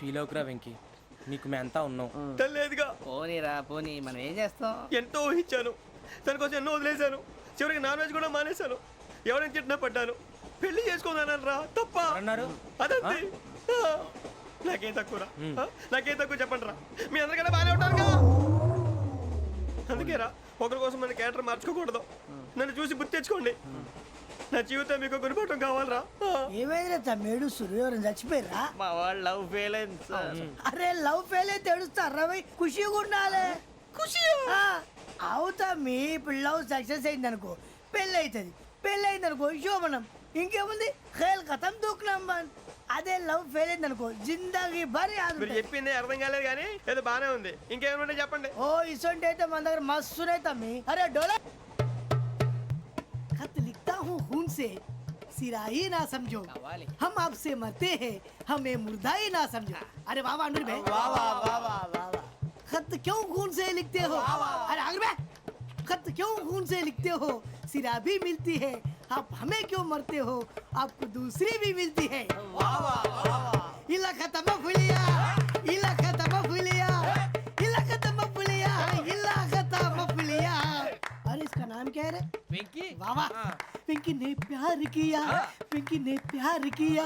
Feel అవుకురా Venky, నీకు మేమంతా ఉన్నాం. తెలియదుగా. పోనీరా పోనీ, మనం ఏం చేస్తాం? ఎంతో ఊహించాను, దానికోసం ఎన్నో వదిలేశాను. చివరికి నాన్ వెజ్ కూడా మానేశాను. ఎవరైనా తిట్టినా పడ్డాను. పెళ్లి చేసుకుందానని రా తప్ప అన్నారు. అదంతే. నాకేం తక్కువరా? నాకేం తక్కువ చెప్పండి రా. మీ అందరికన్నా బాగానే ఉంటారుగా. అందుకే రా, ఒకరి కోసం మన క్యారెక్టర్ మార్చుకోకూడదు. నన్ను చూసి గుర్తు తెచ్చుకోండి. నా జీవితం మీకు గురిపటం కావాలరా. ఏమైనా తమ్మేడు సురవరం చచ్చిపోయిరా? మా వాళ్ళు లవ్ ఫెయిల్ అయింది సార్. అరే లవ్ ఫెయిల్ అయితే ఏడుస్తారా? ఖుషిగా ఉండాలి. ఖుషి అవుతా. మీ ఇప్పుడు లవ్ సక్సెస్ అయింది అనుకో, పెళ్ళి అవుతుంది. పెళ్ళి అయింది అనుకో శోభనం. ఇంకేముంది, ఖేల్ కథం దూకునాం బాన్. అదే లవ్ ఫెయిల్ అయింది అనుకో, జిందాగీ భారీ. మీరు చెప్పింది అర్థం కాలేదు కానీ ఏదో బానే ఉంది. ఇంకేమైనా చెప్పండి. ఓ ఇసొంటి అయితే మన దగ్గర మస్తునే తమ్మి. అరే డోలా खत लिखता हूँ खून से, सिरा ही ना समझो. हम आपसे मरते हैं, हमें मुर्दा ही ना समझो. अरे वाह वाह अनुर भाई, वाह वाह वाह वाह वाह. खत क्यों खून से लिखते हो? अरे अनुर भाई, खत क्यों खून से लिखते हो? सिरा भी मिलती है, आप हमें क्यों मरते हो? आपको दूसरी भी मिलती है. वाह वाह वाह. इला खत्म फुलिया, इला खत्म फुलिया, इला खत्म फुलिया, इला खत्म फुलिया. अरे इसका नाम क्या है रे? వెంకీ वाह पिंकी ने प्यार किया, पिंकी ने प्यार किया,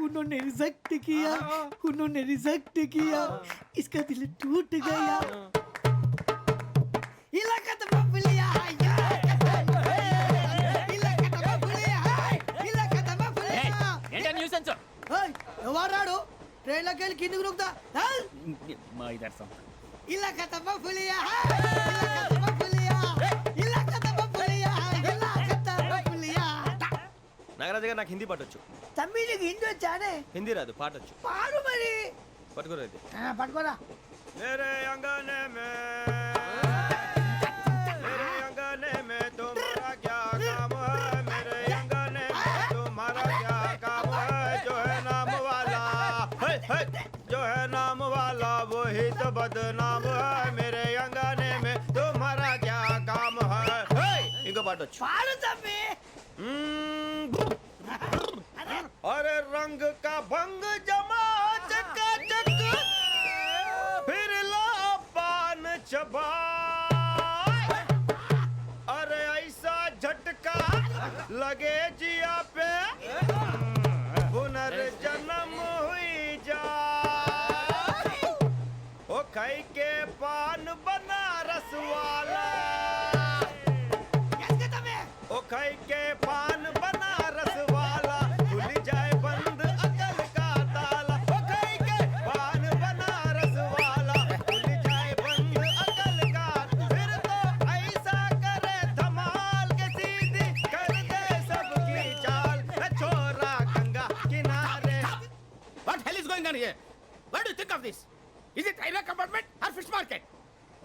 उन्होंने रिजेक्ट किया, उन्होंने रिजेक्ट किया, इसका दिल टूट गया. इलाका तो बबलिया है, इलाका तो बबलिया है, इलाका तो बबलिया. ఏంటా న్యూసెన్స్? ओए ఎవరాడు ట్రైన్ లోకి వెళ్ళి కిందికి రుకుతా? మా ఇదర్సం ఇలాకా तो बबलिया है, इलाका तो बबलिया, इलाका तो बबलिया है, इलाका तो बबलिया. నాగరాజు గారు నాకు హిందీ పాటొచ్చు. తమ్మి నీకు హిందీ వచ్చానే? హిందీ రాదు, పాటొచ్చు. పాడు మరి. పట్టుకోలేదు. పట్టుకోరా. मेरे अंगने में, मेरे अंगने में तुम्हारा क्या काम है? मेरे अंगने में तुम्हारा क्या काम है? जो है नाम वाला, जो है नाम वाला वही तो बदनाम है. मेरे अंगने में तुम्हारा क्या काम है? इनको पाटोచ్చు. పాడు తమ్మి. अरे रंग का भंग जमा चकाचक, फिर ला पान चबा. अरे ऐसा झटका लगे जिया पे, पुनर्जन्म हुई जा. ओ खाई के पान बनारस वाला, ओ खाई के पान बनारस वाला, खुल जाए बंद अकल का ताला. ओ खाई के पान बनारस वाला, खुल जाए बंद अकल का. फिर तो ऐसा करे धमाल के सीधी कर दे सबकी चाल. छोरा गंगा किनारे. What hell is going on here? What do you think of this? Is it railway compartment or fish market?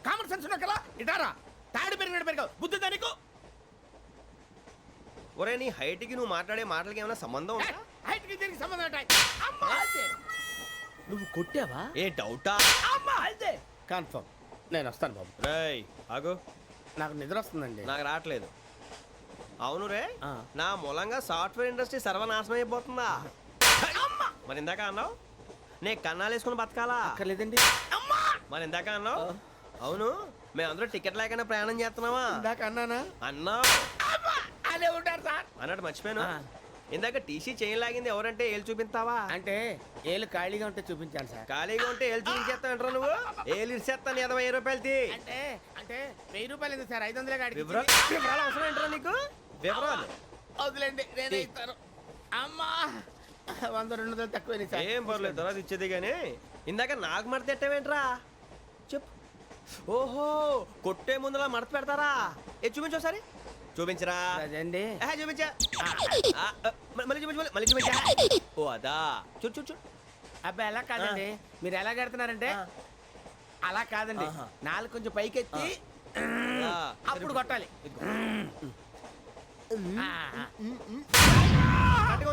Common sense ఉన్న కదా ఇటారా. తాడు పెరిగినట్టు పెరిగావు. బుద్ధి దానికి. ఒరే నీ హైట్ కి నువ్వు మాట్లాడే మాటలకి ఏమైనా సంబంధం ఉందా? హైట్ కి దీనికి సంబంధం ఉంటాయి. అమ్మా అదే. నువ్వు కొట్టావా? ఏ డౌటా? అమ్మా అదే. కన్ఫర్మ్. నేను వస్తాను బాబు. రేయ్ ఆగు. నాకు నిద్ర వస్తుందండి. నాకు రావట్లేదు. అవును రే, నా మూలంగా సాఫ్ట్వేర్ ఇండస్ట్రీ సర్వనాశనం అయిపోతుందా? మరి ఇందాక అన్నావు నే కన్నాలు వేసుకుని బతకాలా? అక్కర్లేదండి. మరి ఇందాక అన్నావు అవును మేమందరూ టికెట్ లేకుండా ప్రయాణం చేస్తున్నావా? ఇందాక అన్నానా? అన్నావు. అదే ఉంటారు సార్. అన్నట్టు మర్చిపోయాను. ఇందాక టీసీ చైన్ లాగింది ఎవరంటే ఏళ్ళు చూపిస్తావా? అంటే ఏళ్ళు ఖాళీగా ఉంటే చూపించాను సార్. ఖాళీగా ఉంటే ఏళ్ళు చూపించేస్తానంటారా నువ్వు? ఏళ్ళు ఇచ్చేస్తాను 20 రూపాయలది. అంటే అంటే 1000 రూపాయలు ఎందుకు సార్? 500 కాడికి వివరాలు అవసరం ఏంటరా నీకు? వివరాలు వదిలేండి, నేనే ఇస్తాను. అమ్మా 100 200 తక్కువ సార్. ఏం పర్లేదు, తర్వాత ఇచ్చేది. కానీ ఇందాక నాకు మడత పెట్టావేంట్రా? చెప్పు. ఓహో, కొట్టే ముందులా మడత పెడతారా? ఏ చూపించు ఒకసారి. చూపించరా? అదండి. చూపించా. మళ్ళీ చూపించు, మళ్ళీ చూపించా. ఓ అదా, చూడు చూడు చూడు. అబ్బాయి ఎలా కాదండి, మీరు ఎలా కడుతున్నారంటే అలా కాదండి. నాలుగు కొంచెం పైకెత్తి అప్పుడు కొట్టాలి.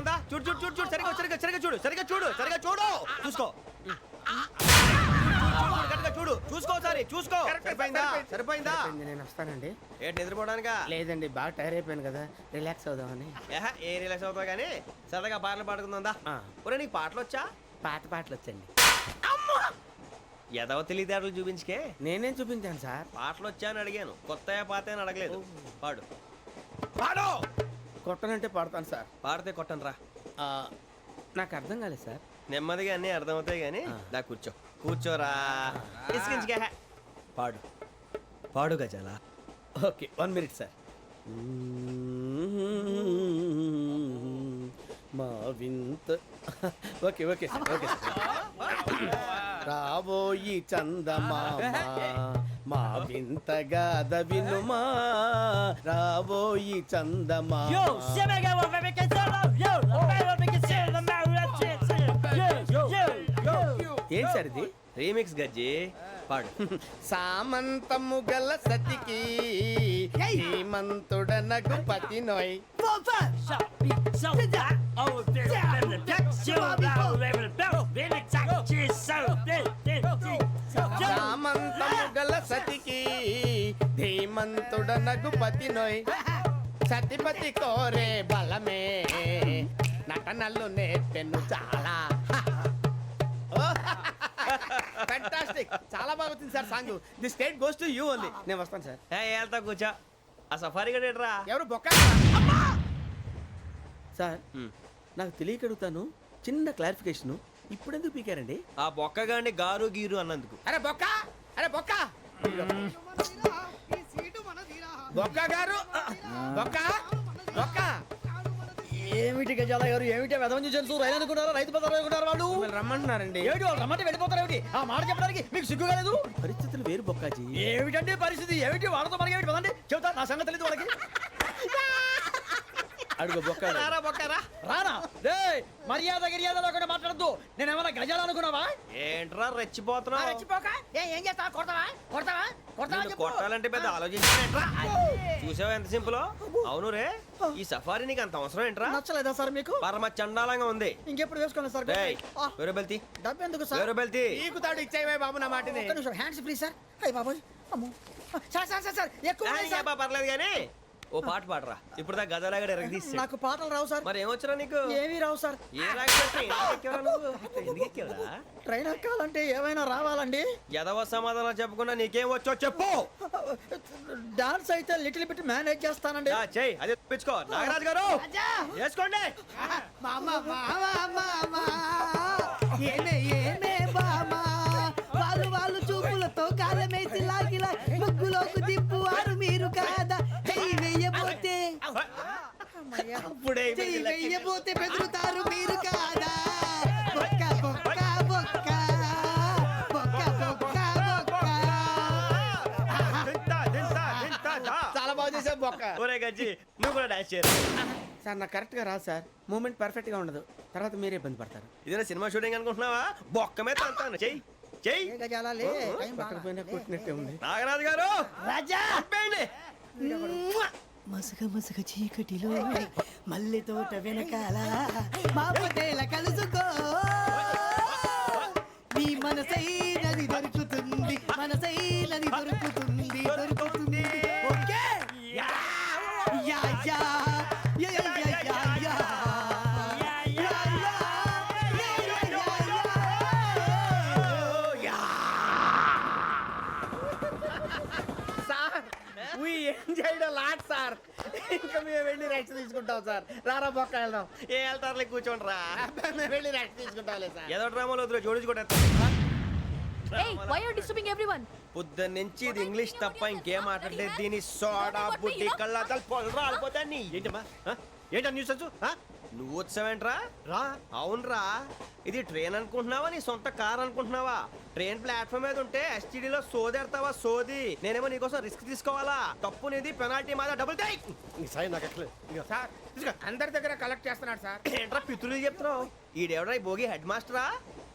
ఉందా? చూడు చూడు చూడు చూడు. సరిగా సరిగా సరిగా చూడు, సరిగా చూడు, సరిగా చూడు. చూసుకో, చూడు, చూసుకో ఒకసారి. చూసుకో. సరిపోయిందా? సరిపోయిందా? నేను వస్తానండి. ఏంటి నిద్రపోవడానికా? లేదండి, బాగా టైర్ అయిపోయాను కదా, రిలాక్స్ అవుదామని. ఏ రిలాక్స్ అవుతావు కానీ సరదాగా పాటలు పాడుకుందా? ఒరే నీకు పాటలు వచ్చా? పాత పాటలు వచ్చండి. ఎదవ తెలివితేటలు చూపించుకే. నేనేం చూపించాను సార్? పాటలు వచ్చాయని అడిగాను, కొత్త పాత అని అడగలేదు. పాడు. పాడు. కొట్టనంటే పాడతాను సార్. పాడితే కొట్టను రా. నాకు అర్థం కాలేదు సార్. నెమ్మదిగా అన్నీ అర్థమవుతాయి కానీ దా కూర్చో. కూర్చోరా. ఇసుకించుకే. పాడు. పాడు గజాల. Okay 1 minute sir. మా వింత okay okay sir okay sir. రాబోయి చందమామ మా వింత గాథ వినుమా, రాబోయి చందమామ. ఏం సార్ ఇది? రీమిక్స్ గజ్జి. పాడు. సామంతము గల సతికి హేమంతుడనగు పతి నోయ్. సామంతము గల సతికి ధీమంతుడనగు పతి నోయ్. సతిపతి కోరే బలమే నటనలు నేర్పెను చాలా. ఫ్యాంటాస్టిక్, చాలా బాగా వచ్చింది sir song. The state goes to you only. నేను వస్తాను సార్. వెళ్తా కూర్చో. ఆ సఫారీ గడేట్రా. ఎవరు బొక్క సార్? నాకు తెలియక అడుగుతాను, చిన్న క్లారిఫికేషన్. ఇప్పుడు ఎందుకు పీకారండి? ఆ బొక్కగాండి గారు గీరు అన్నందుకు. అరే బొక్క, అరే బొక్క, బొక్క గారు, బొక్క బొక్క. ఏమిటి గజాల గారు, ఏమిటి వెదవం చూసాను రైలు అనుకున్నారా, రైతు బజార్ అనుకున్నారు వాళ్ళు? మిమ్మల్ని రమ్మంటున్నారండి. ఏమిటి వాళ్ళు రమ్మంటే వెళ్ళిపోతారు ఏమిటి? ఆ మాట చెప్పడానికి మీకు సిగ్గు కాలేదు? పరిస్థితులు వేరు బొక్కాజీ. ఏమిటంటే పరిస్థితి ఏమిటి? వాళ్ళతో మనకి ఏమిటి పదండి చెబుతా, నా సంగతి తెలియదు వాళ్ళకి. అడుగు బొక్క. రారా బొక్కరా. రానా రే, మర్యాద గిర్యాద లేకుండా మాట్లాడద్దు. నేను ఏమన్నా గజాలు అనుకున్నావా? ఏంట్రా రెచ్చిపోతున్నావు? ఏం చేస్తా? కొడతావా కొడతావా కొడతావా నిన్ను కొట్టాలంటే పెద్ద ఆలోచించానేంట్రా. చూసావా ఎంత సింపుల్. అవును రే, ఈ సఫారీ నీకు అంత అవసరం ఏంట్రా? నచ్చలేదా సార్ మీకు? పరమ చండాలంగా ఉంది. ఇంకెప్పుడు వేసుకోండి సార్. డేయ్, వేరే బెల్తి. డబ్బు ఎందుకు సార్? వేరే బెల్తి. నీకు తాడు ఇచ్చాయి బాబు నా మాటని. ఒక్క నిమిషం, హ్యాండ్స్ ఫ్రీ సార్. అయ్య బాబోయ్, అమ్మో. సార్ సార్ సార్ సార్ ఎక్కువ ఉన్నాయి సార్. పర్లేదు కానీ ఓ పాట పాడరా. ఇప్పుడు దా గదలాగడ ఎరగదీసి. నాకు పాటలు రావు సార్. మరి ఏమొచ్చరా నీకు? ఏమీ రావు సార్. ఏ రాకపోతే ఎందుకు ఎక్కేవరా నువ్వు? ఎందుకు ఎక్కేవరా? ట్రైన్ ఎక్కాలంటే ఏమైనా రావాలండి. ఎదవ సమాధానం చెప్పకుండా నీకేం వచ్చో చెప్పు. డాన్స్ అయితే లిటిల్ బిట్ మేనేజ్ చేస్తానండి. చెయ్యి, అదే తెప్పించుకో. నాగరాజు గారు చేసుకోండి. మామా మామా మామా ఏమే ఏమే బామా, వాళ్ళు చూపులతో కాలమేసి లాగిలా ముగ్గులోకి దిప్పువారు మీరు కాదా? చెయ్యి వెయ్యబోతే అప్పుడే చెయ్యి వెయ్యబోతే బెదురుతారు మీరు కాదా? బొక్క బొక్క బొక్క బొక్క బొక్క బొక్క. చాలా బాగా చేసావు బొక్క. ఒరే గజ్జి, నువ్వు కూడా డాన్స్ చేయరు. సార్ నాకు కరెక్ట్ గా రాదు సార్. మూమెంట్ పర్ఫెక్ట్ గా ఉండదు, తర్వాత మీరే ఇబ్బంది పడతారు. ఇదేనా సినిమా షూటింగ్ అనుకుంటున్నావా? బొక్క మీద అంటాను. చెయ్యి చెయ్యి. పట్టకపోయినా కొట్టినట్టే ఉంది. నాగరాజు గారు రాజా ఆపేయండి. మసక మసక చీకటిలో మల్లె తోట వెనకాల మా పటేల కలుసుకో, నీ మనసైనది దొరుకుతుంది, మనసైనది దొరుకుతుంది దొరుకుతుంది. Okay yeah yeah yeah yeah yeah yeah yeah. Sir we enjoyed a lot sir. ఇంకా మేము వెళ్ళి రెస్ట్ తీసుకుంటాం సార్. రారా బొక్క వెళ్దాం. ఏ వెళ్తారులే, కూర్చోండి రా. మేము వెళ్ళి రెస్ట్ తీసుకుంటాంలే సార్. ఏదో డ్రామాలో వద్దులే, జోడించుకుంటా. Hey, why are you disturbing everyone? పొద్దున్న నుంచి ఇది ఇంగ్లీష్ తప్ప ఇంకేం మాట్లాడలేదు. దీని సోడా బుద్ధి కళ్ళ పొలు రాలిపోతా. నీ ఏంటమ్మా ఏంటా న్యూస్ నువ్వు వచ్చావేంట్రా? రా. అవునరా, ఇది ట్రైన్ అనుకుంటున్నావా నీ సొంత కార్ అనుకుంటున్నావా? ట్రైన్ ప్లాట్ఫామ్ మీద ఉంటే ఎస్టీడీలో సోదేడతావా సోది. నేనేమో నీకోసం రిస్క్ తీసుకోవాలా? తప్పు నీది, పెనాల్టీ మాదా, డబుల్ టై. సాయి నాకు ఎక్కలేదు సార్ తీసుకో. అందరి దగ్గర కలెక్ట్ చేస్తున్నాడు సార్. ఏంట్రా పితులు చెప్తున్నావు? ఈడెవడ్రా ఈ భోగి హెడ్ మాస్టరా?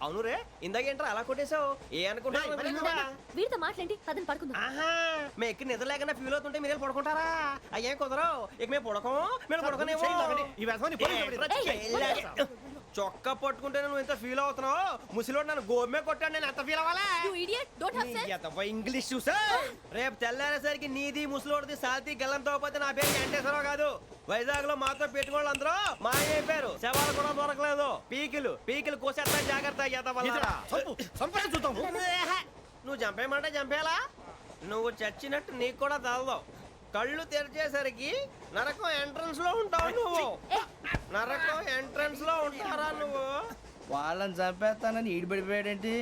అవును రే, ఇందాకేంట్రా అలా కొట్టేశావు? ఏ అనుకుంటున్నావా? వీరితో మాట్లాడి పదని పడుకుందాం. ఆహా, మేము ఎక్కడ నిద్ర లేకుండా ఫీల్ అవుతుంటే మీరు పడుకుంటారా? అయ్యేం కుదరవు. ఇక మేము పడకం, మేము పడకనేమో. చొక్కా పట్టుకుంటే నువ్వు ఎంత ఫీల్ అవుతున్నావు? ముసలివాడు నన్ను గోమే కొట్టాడు, నేను ఎంత ఫీల్ అవ్వాలా? You idiot, don't have sense. English చూసా. రేపు తెల్లారేసరికి నీది ముసలోడిది సాల్తీ గల్లంతో పోతే నా పేరు వెంకటేశ్వరరావు కాదు. వైజాగ్ లో మాతో పెట్టుకోళ్ళు అందరూ మాయైపోయారు. శవాలు కూడా దొరకలేదు. పీకిలు కోసేస్తా జాగ్రత్త సంపేసి చూద్దాము. నువ్వు చంపేయమంటే చంపేలా? నువ్వు చచ్చినట్టు నీకు కూడా తగదు. కళ్ళు తెరిచేసరికి నరకం ఎంట్రన్స్ లో ఉంటావు నువ్వు. నరకం ఎంట్రన్స్ లో ఉంటారా నువ్వు? వాళ్ళని చంపేస్తానని ఈడిపడిపోయాడేంటి?